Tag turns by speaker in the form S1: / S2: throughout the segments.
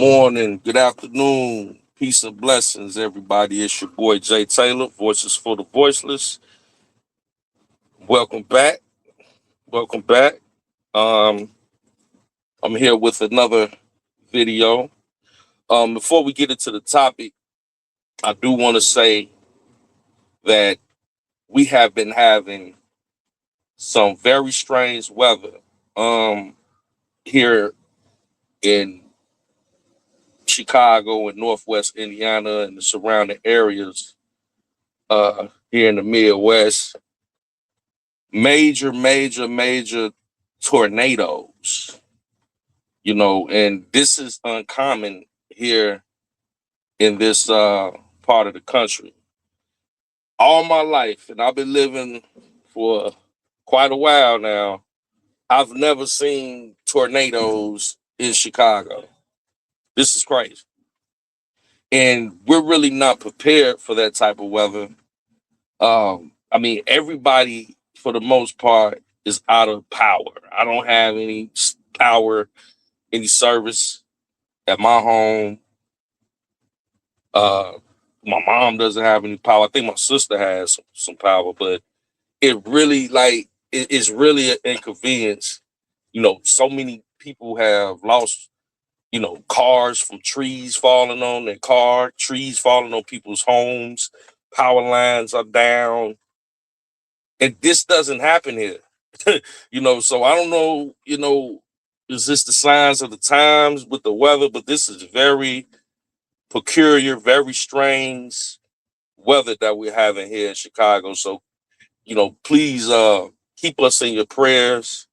S1: morning, good afternoon, peace and blessings, everybody. It's your boy Jay Taylor, Voices for the Voiceless. Welcome back. Welcome back. Um, I'm here with another video. Before we get into the topic, I do want to say that we have been having some very strange weather here in Chicago and Northwest Indiana and the surrounding areas here in the Midwest. Major tornadoes, and this is uncommon here in this part of the country. All my life, and I've been living for quite a while now, I've never seen tornadoes in Chicago. This is crazy. And we're really not prepared for that type of weather. Everybody, for the most part, is out of power. I don't have any power, any service at my home. Uh, my mom doesn't have any power. I think my sister has some power, but it really it's really an inconvenience. So many people have lost, cars from trees falling on their car, trees falling on people's homes, power lines are down. And this doesn't happen here. So I don't know, is this the signs of the times with the weather? But this is very peculiar, very strange weather that we're having here in Chicago. So, please keep us in your prayers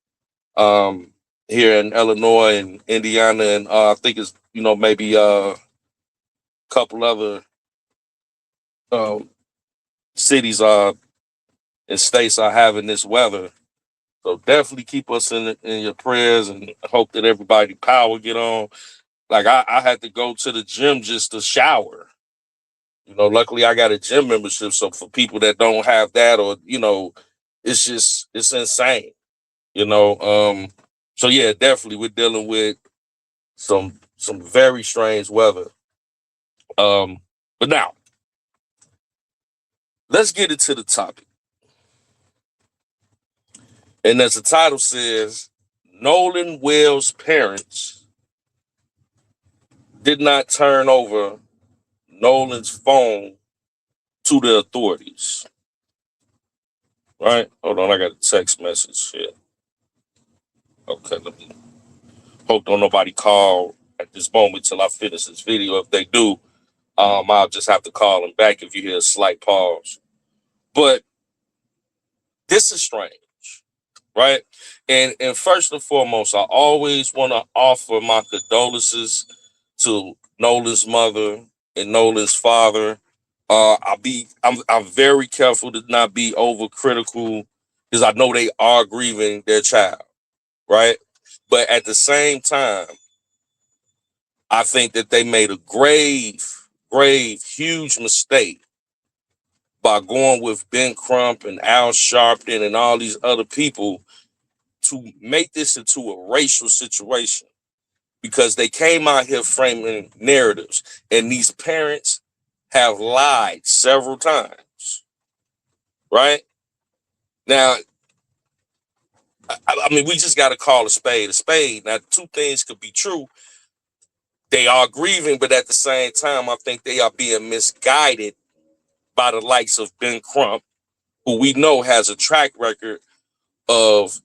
S1: here in Illinois and Indiana. And I think it's, maybe a couple other um, cities and states are having this weather. So definitely keep us in your prayers and hope that everybody power get on. Like I had to go to the gym just to shower. Luckily I got a gym membership. So for people that don't have that, or it's insane. You know. So yeah, definitely we're dealing with some very strange weather. But now let's get into the topic. And as the title says, Nolan Wells' parents did not turn over Nolan's phone to the authorities. Right? Hold on, I got a text message here. Okay, let me hope don't nobody call at this moment till I finish this video. If they do, I'll just have to call them back if you hear a slight pause. But this is strange, right? And first and foremost, I always want to offer my condolences to Nolan's mother and Nolan's father. I'm very careful to not be overcritical because I know they are grieving their child, right? But at the same time, I think that they made a grave, huge mistake by going with Ben Crump and Al Sharpton and all these other people to make this into a racial situation, because they came out here framing narratives, and these parents have lied several times, right? Now, we just got to call a spade a spade. Now, two things could be true. They are grieving, but at the same time, I think they are being misguided by the likes of Ben Crump, who we know has a track record of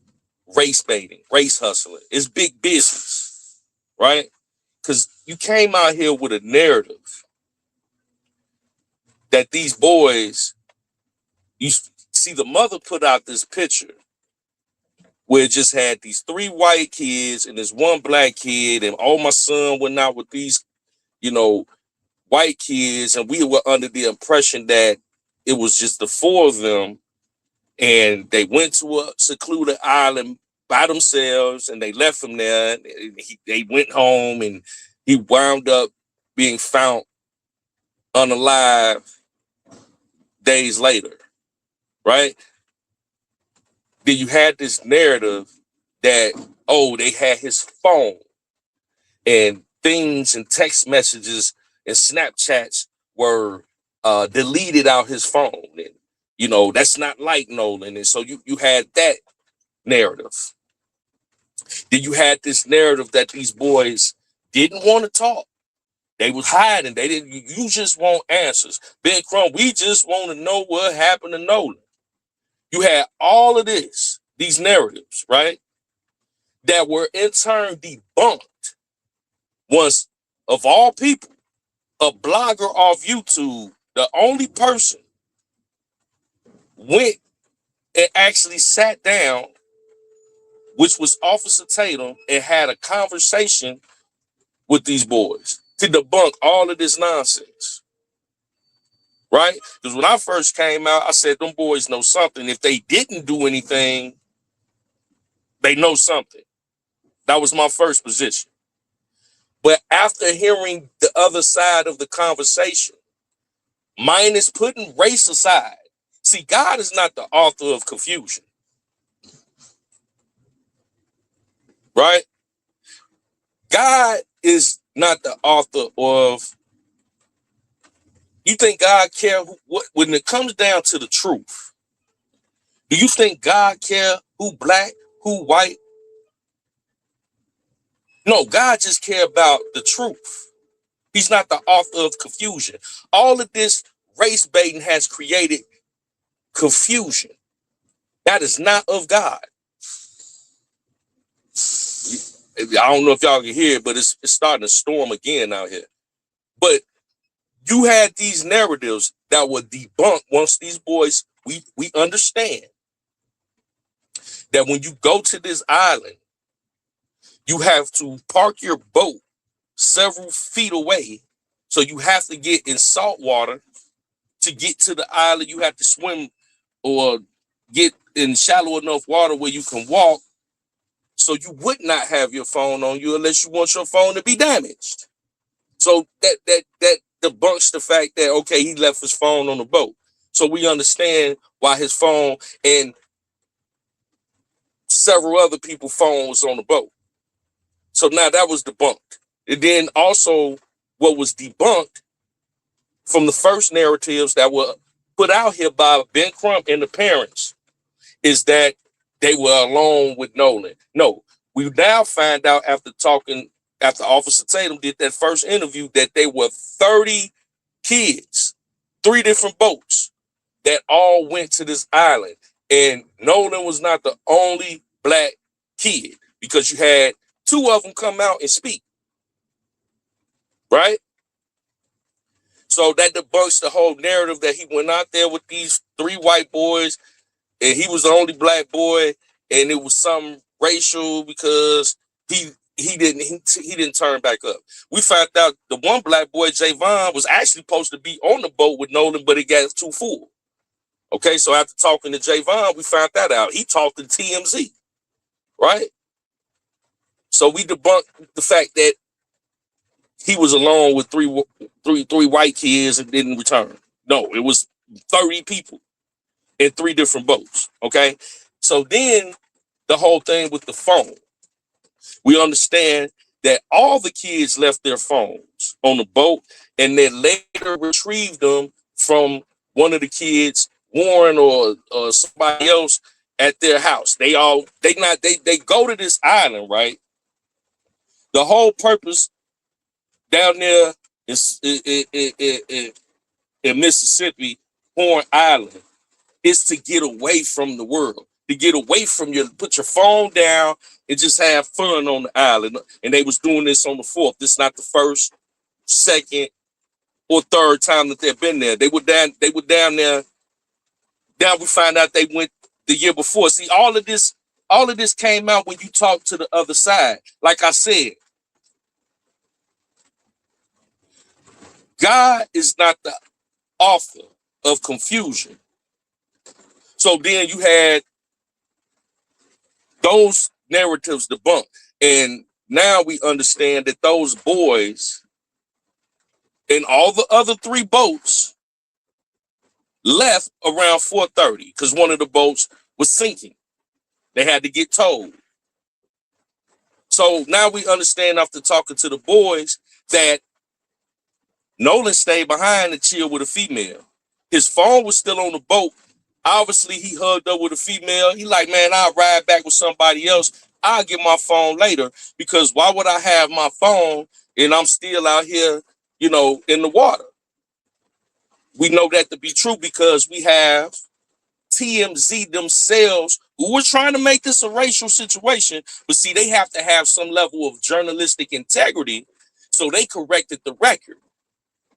S1: race baiting, race hustling. It's big business, right? Because you came out here with a narrative that these boys, you see the mother put out this picture where it just had these three white kids and this one black kid, and my son went out with these, you know, white kids, and we were under the impression that it was just the four of them, and they went to a secluded island by themselves, and they left him there. They went home, and he wound up being found unalive days later, right? Then you had this narrative that, they had his phone, and things and text messages and Snapchats were deleted out his phone. And, that's not like Nolan. And so you had that narrative. Then you had this narrative that these boys didn't want to talk. They was hiding. They didn't. You just want answers. Ben Crumb, we just want to know what happened to Nolan. You had all of these narratives, right? That were in turn debunked once, of all people, a blogger off YouTube, the only person, went and actually sat down, which was Officer Tatum, and had a conversation with these boys to debunk all of this nonsense. Right? Because when I first came out, I said them boys know something. If they didn't do anything, they know something. That was my first position. But after hearing the other side of the conversation, minus putting race aside, see, God is not the author of confusion. Right? God is not the author of. You think God care when it comes down to the truth? Do you think God care who black, who white? No, God just care about the truth. He's not the author of confusion. All of this race baiting has created confusion. That is not of God. I don't know if y'all can hear it, but it's starting to storm again out here. But you had these narratives that were debunked once these boys, we understand that when you go to this island, you have to park your boat several feet away. So you have to get in salt water to get to the island. You have to swim or get in shallow enough water where you can walk. So you would not have your phone on you unless you want your phone to be damaged. So that debunks the fact that, okay, he left his phone on the boat. So we understand why his phone and several other people's phone was on the boat. So now that was debunked. And then also what was debunked from the first narratives that were put out here by Ben Crump and the parents is that they were alone with Nolan. No, we now find out after Officer Tatum did that first interview that they were 30 kids, 3 different boats that all went to this island. And Nolan was not the only black kid because you had 2 of them come out and speak. Right? So that debunks the whole narrative that he went out there with these 3 white boys and he was the only black boy and it was some racial because he didn't turn back up. We found out the one black boy, Javon, was actually supposed to be on the boat with Nolan, but it got too full. Okay, so after talking to Javon, we found that out. He talked to TMZ, right? So we debunked the fact that he was alone with three white kids and didn't return. No, it was 30 people in 3 different boats. Okay. So then the whole thing with the phone, we understand that all the kids left their phones on the boat and then later retrieved them from one of the kids, Warren or somebody else at their house. They go to this island, right? The whole purpose down there in Mississippi, Horn Island, is to get away from the world, to get away from put your phone down and just have fun on the island. And they was doing this on the 4th. This is not the first, second, or third time that they've been there. They were down there. Now we find out they went the year before. See, all of this came out when you talk to the other side. Like I said, God is not the author of confusion. So then you had those narratives debunked. And now we understand that those boys and all the other 3 boats left around 4:30 because one of the boats was sinking. They had to get towed. So now we understand after talking to the boys that Nolan stayed behind and chilled with a female. His phone was still on the boat. Obviously, he hugged up with a female. He like, man, I'll ride back with somebody else. I'll get my phone later, because why would I have my phone and I'm still out here, in the water? We know that to be true because we have TMZ themselves who were trying to make this a racial situation, but see, they have to have some level of journalistic integrity, so they corrected the record.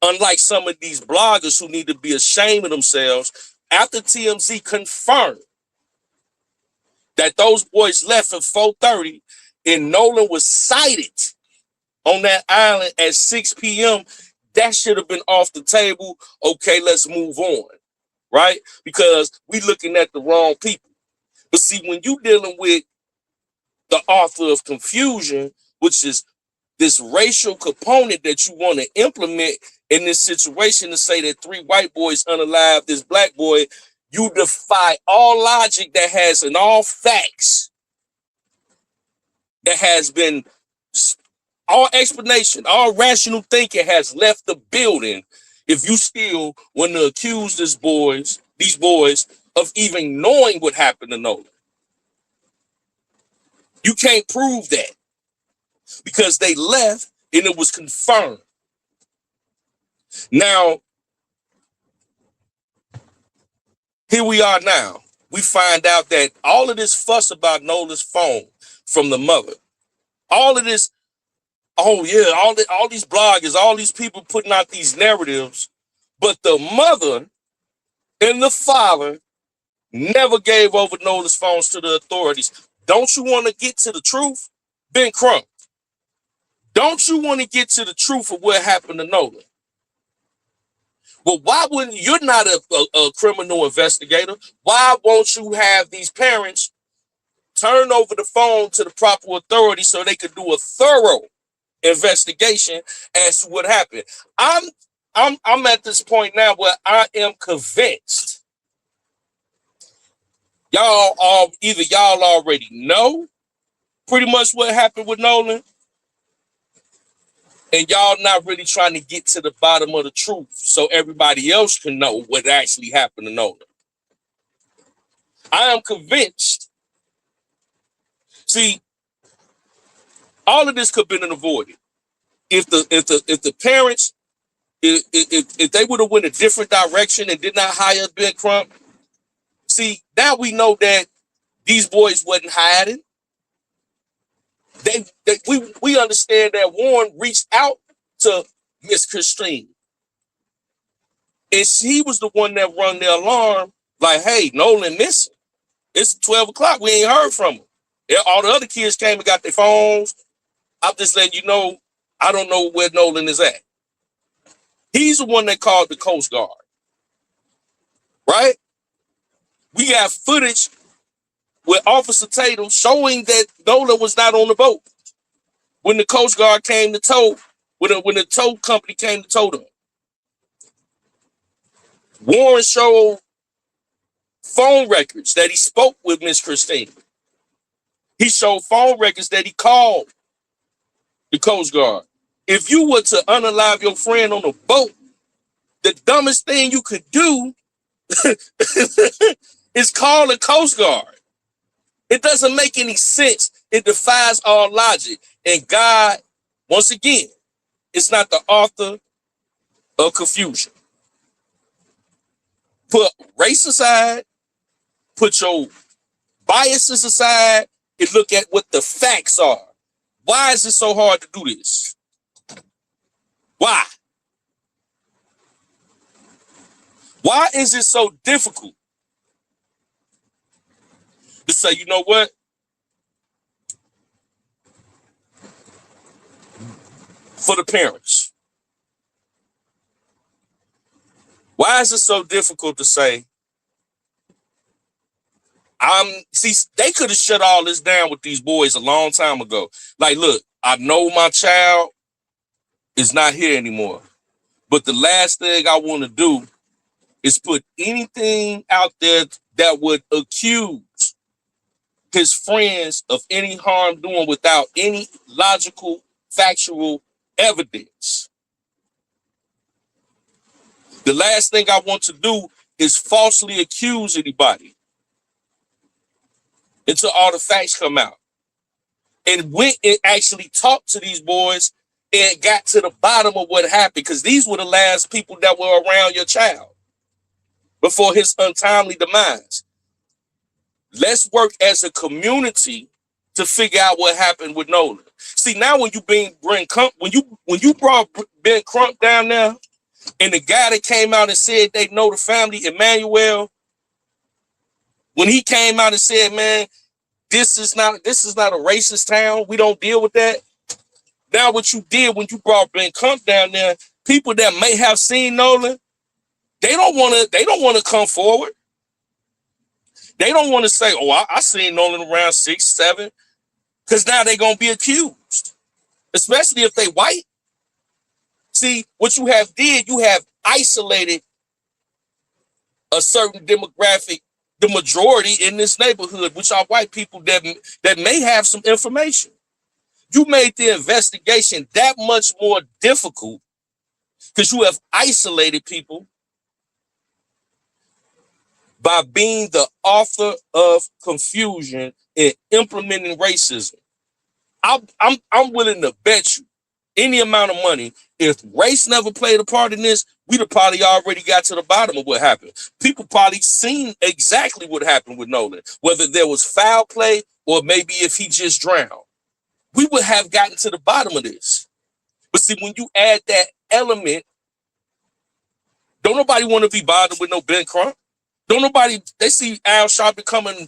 S1: Unlike some of these bloggers who need to be ashamed of themselves, after TMZ confirmed that those boys left at 4:30 and Nolan was sighted on that island at 6 p.m., that should have been off the table. Okay, let's move on, right? Because we looking at the wrong people. But see, when you dealing with the author of confusion, which is this racial component that you want to implement in this situation to say that 3 white boys unalive this black boy, you defy all logic that has and all facts that has been, all explanation, all rational thinking has left the building if you still want to accuse these boys of even knowing what happened to Nolan. You can't prove that because they left and it was confirmed. Now, here we are now. We find out that all of this fuss about Nolan's phone from the mother, all of this, oh yeah, all these bloggers, all these people putting out these narratives, but the mother and the father never gave over Nolan's phones to the authorities. Don't you want to get to the truth? Ben Crump, don't you want to get to the truth of what happened to Nolan? Well, why wouldn't, you're not a criminal investigator. Why won't you have these parents turn over the phone to the proper authorities so they could do a thorough investigation as to what happened? I'm at this point now where I am convinced either y'all already know pretty much what happened with Nolan, and y'all not really trying to get to the bottom of the truth so everybody else can know what actually happened to Nolan. I am convinced. See, all of this could have been avoided if the parents, if they would have went a different direction and did not hire Ben Crump. See, now we know that these boys wasn't hiding. We understand that Warren reached out to Miss Christine, and he was the one that rung the alarm, like, hey, Nolan missing. It's 12 o'clock. We ain't heard from him. All the other kids came and got their phones. I'm just letting you know, I don't know where Nolan is at. He's the one that called the Coast Guard, right? We got footage with Officer Tatum showing that Nolan was not on the boat when the Coast Guard came to tow, when the tow company came to tow them. Warren showed phone records that he spoke with Miss Christine. He showed phone records that he called the Coast Guard. If you were to unalive your friend on a boat, the dumbest thing you could do is call the Coast Guard. It doesn't make any sense. It defies all logic. And God, once again, is not the author of confusion. Put race aside, put your biases aside, and look at what the facts are. Why is it so hard to do this? Why? Why is it so difficult to say, you know what? For the parents. Why is it so difficult to say, they could have shut all this down with these boys a long time ago. Like, look, I know my child is not here anymore, but the last thing I want to do is put anything out there that would accuse his friends of any harm doing without any logical, factual evidence. The last thing I want to do is falsely accuse anybody until all the facts come out. And went and actually talked to these boys and got to the bottom of what happened, because these were the last people that were around your child before his untimely demise. Let's work as a community to figure out what happened with Nolan. See, now when you brought Ben Crump down there, and the guy that came out and said they know the family, Emmanuel, when he came out and said, man, this is not a racist town, we don't deal with that. Now what you did when you brought Ben Crump down there, people that may have seen Nolan, they don't want to come forward. They don't want to say, oh, I seen Nolan around 6, 7, because now they're going to be accused, especially if they white. See, what you have isolated a certain demographic, the majority in this neighborhood, which are white people that may have some information. You made the investigation that much more difficult because you have isolated people by being the author of confusion and implementing racism. I'm willing to bet you any amount of money, if race never played a part in this, we'd have probably already got to the bottom of what happened. People probably seen exactly what happened with Nolan, whether there was foul play or maybe if he just drowned. We would have gotten to the bottom of this. But see, when you add that element, don't nobody want to be bothered with no Ben Crump. Don't nobody, they see Al Sharpton coming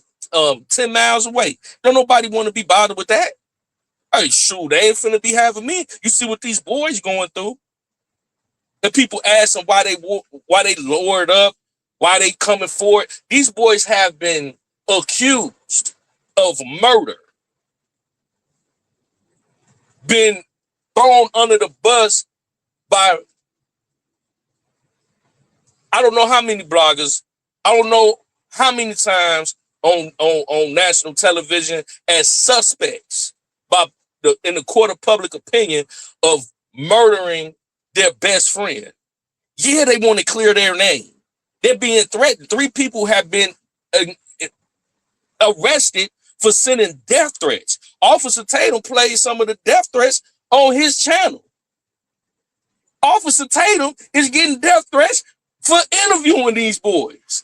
S1: 10 miles away. Don't nobody want to be bothered with that. Hey, shoot, they ain't finna be having me. You see what these boys going through? And people ask them why they lowered up, why they coming forward. These boys have been accused of murder, been thrown under the bus by I don't know how many bloggers, I don't know how many times on national television as suspects in the court of public opinion of murdering their best friend. Yeah, they want to clear their name. They're being threatened. 3 people have been arrested for sending death threats. Officer Tatum played some of the death threats on his channel. Officer Tatum is getting death threats for interviewing these boys.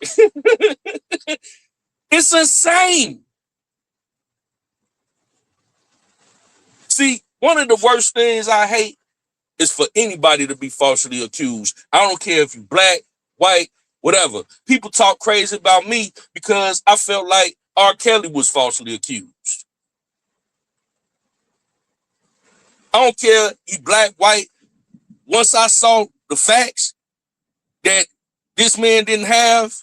S1: It's insane. See, one of the worst things I hate is for anybody to be falsely accused. I don't care if you're black, white, whatever. People talk crazy about me because I felt like R. Kelly was falsely accused. I don't care if you black, white. Once I saw the facts that this man didn't have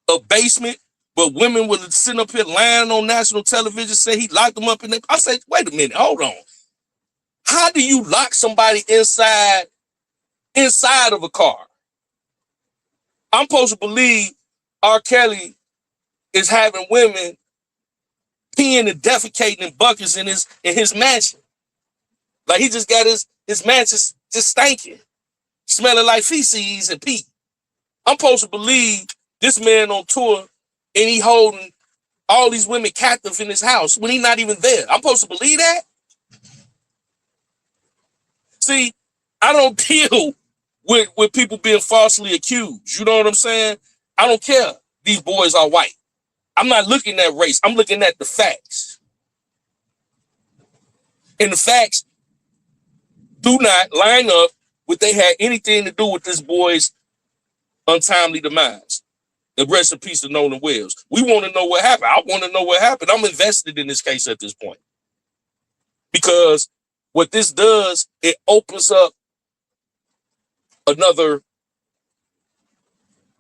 S1: a basement, but women were sitting up here lying on national television, say he locked them up in there. I said, wait a minute, hold on. How do you lock somebody inside of a car? I'm supposed to believe R. Kelly is having women peeing and defecating in buckets in his mansion. Like he just got his mansion just stinking, smelling like feces and pee. I'm supposed to believe this man on tour and he holding all these women captive in his house when he's not even there. I'm supposed to believe that? See, I don't deal with people being falsely accused. You know what I'm saying? I don't care. These boys are white. I'm not looking at race. I'm looking at the facts. And the facts do not line up with they had anything to do with this boy's untimely demise. And rest in peace to Nolan Wells. We want to know what happened. I want to know what happened. I'm invested in this case at this point. Because what this does, it opens up another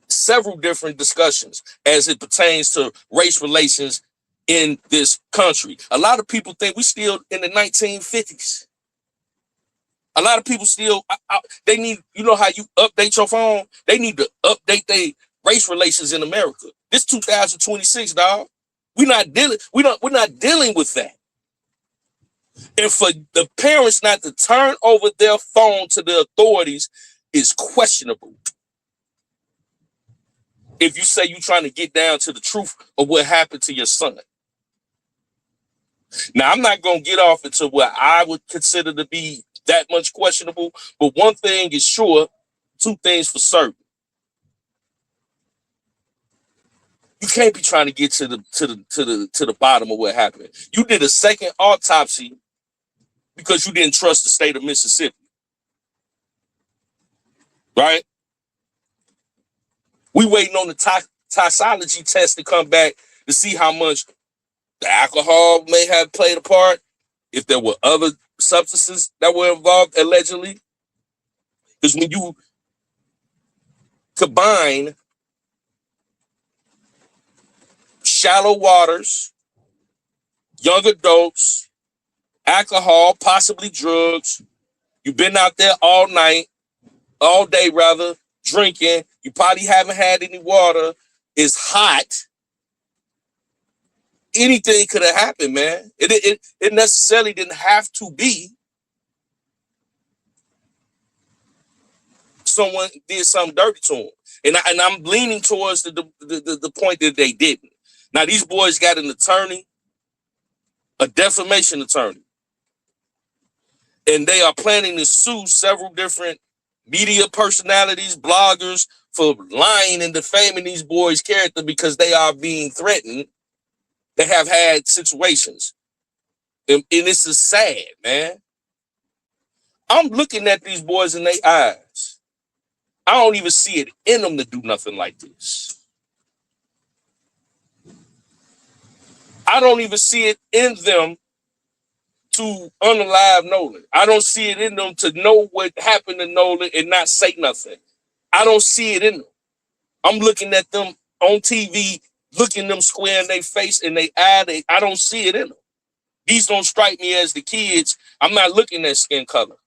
S1: several different discussions as it pertains to race relations in this country. A lot of people think we still in the 1950s. A lot of people still, they need, you know how you update your phone? They need to update their race relations in America. This 2026, dog. We're not dealing with that. And for the parents not to turn over their phone to the authorities is questionable. If you say you're trying to get down to the truth of what happened to your son. Now, I'm not going to get off into what I would consider to be that much questionable, but one thing is sure, two things for certain. You can't be trying to get to the bottom of what happened. You did a second autopsy because you didn't trust the state of Mississippi, right? We waiting on the toxicology test to come back to see how much the alcohol may have played a part, if there were other substances that were involved allegedly. Because when you combine shallow waters, young adults, alcohol, possibly drugs, you've been out there all day rather, drinking, you probably haven't had any water, it's hot. Anything could have happened, man. It necessarily didn't have to be someone did something dirty to him. And I'm leaning towards the point that they didn't. Now, these boys got an attorney, a defamation attorney, and they are planning to sue several different media personalities, bloggers, for lying and defaming these boys' character because they are being threatened. They have had situations. And this is sad, man. I'm looking at these boys in their eyes. I don't even see it in them to do nothing like this. I don't even see it in them to unalive Nolan. I don't see it in them to know what happened to Nolan and not say nothing. I don't see it in them. I'm looking at them on TV, looking them square in their face and they eye. I don't see it in them. These don't strike me as the kids. I'm not looking at skin color.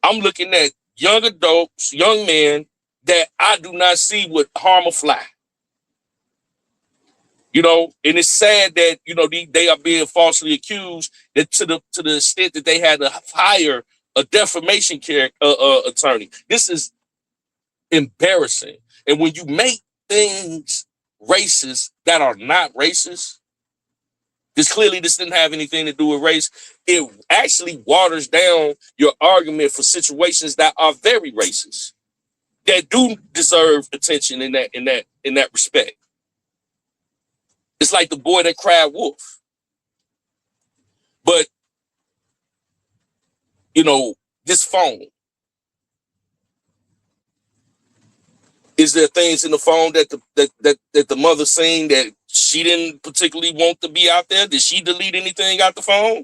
S1: I'm looking at young adults, young men that I do not see would harm a fly. You know, and it's sad that, you know, they are being falsely accused that to the extent that they had to hire a defamation attorney. This is embarrassing. And when you make things racist that are not racist, because clearly this didn't have anything to do with race, it actually waters down your argument for situations that are very racist, that do deserve attention in that respect. It's like the boy that cried wolf. But, you know, this phone. Is there things in the phone that the mother seen that she didn't particularly want to be out there? Did she delete anything out the phone?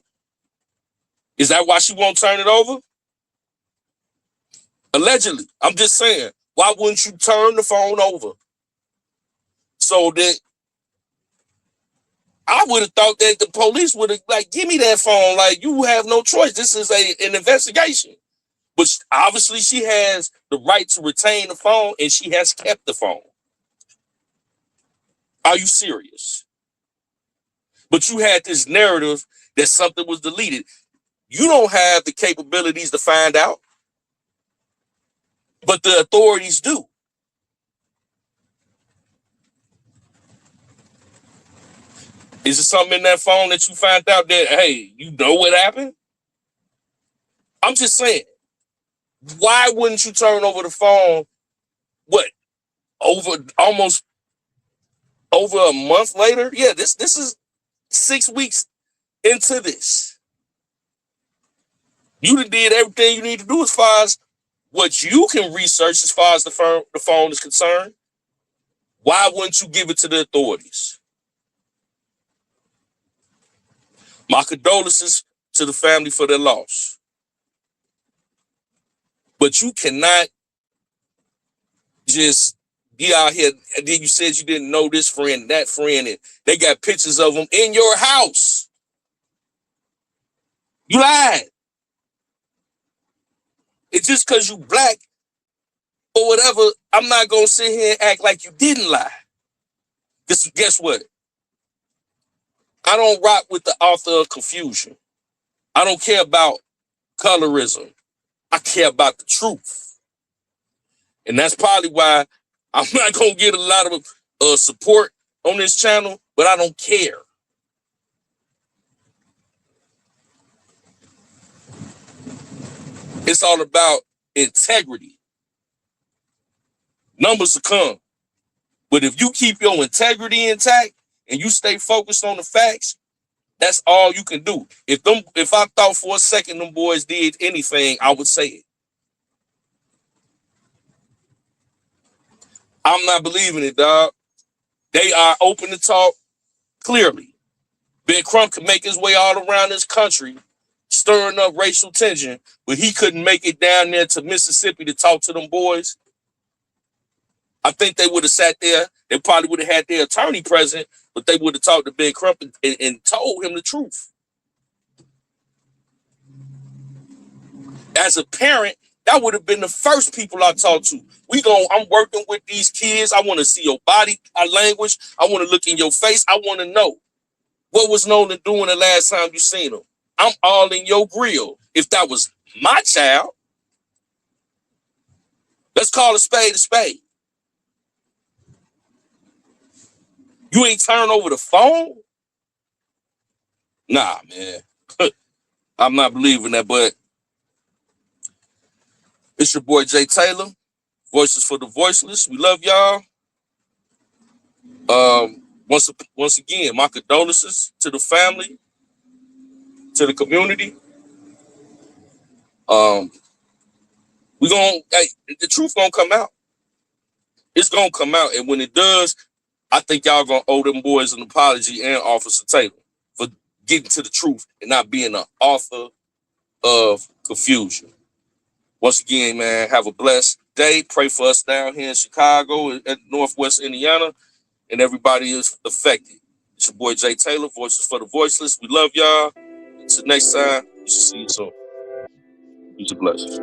S1: Is that why she won't turn it over? Allegedly. I'm just saying, why wouldn't you turn the phone over? So that I would have thought that the police would have, like, give me that phone. Like, you have no choice. This is an investigation. But obviously she has the right to retain the phone, and she has kept the phone. Are you serious? But you had this narrative that something was deleted. You don't have the capabilities to find out, but the authorities do. Is it something in that phone that you find out that, hey, you know what happened? I'm just saying, why wouldn't you turn over the phone, almost over a month later? Yeah, this is 6 weeks into this. You did everything you need to do as far as what you can research as far as the phone is concerned. Why wouldn't you give it to the authorities? My condolences to the family for their loss. But you cannot just be out here, and then you said you didn't know this friend, that friend, and they got pictures of them in your house. You lied. It's just because you black or whatever, I'm not going to sit here and act like you didn't lie. Guess what? I don't rock with the author of confusion. I don't care about colorism. I care about the truth. And that's probably why I'm not going to get a lot of support on this channel, but I don't care. It's all about integrity. Numbers will come. But if you keep your integrity intact and you stay focused on the facts, that's all you can do. If I thought for a second them boys did anything, I would say it. I'm not believing it, dog. They are open to talk clearly. Ben Crump could make his way all around this country, stirring up racial tension, but he couldn't make it down there to Mississippi to talk to them boys. I think they would have sat there. They probably would have had their attorney present, but they would have talked to Ben Crump and told him the truth. As a parent, that would have been the first people I talked to. I'm working with these kids. I want to see your body language. I want to look in your face. I want to know, what was Nolan doing the last time you seen him? I'm all in your grill. If that was my child, let's call a spade a spade. You ain't turn over the phone? Nah, man. I'm not believing that, but it's your boy Jay Taylor. Voices for the Voiceless. We love y'all. Once again, my condolences to the family, to the community. The truth gonna come out. It's gonna come out, and when it does, I think y'all gonna owe them boys an apology and Officer Taylor for getting to the truth and not being an author of confusion. Once again, man, have a blessed day. Pray for us down here in Chicago and Northwest Indiana, and everybody is affected. It's your boy Jay Taylor, Voices for the Voiceless. We love y'all. Until next time, we see you soon. Peace and blessings.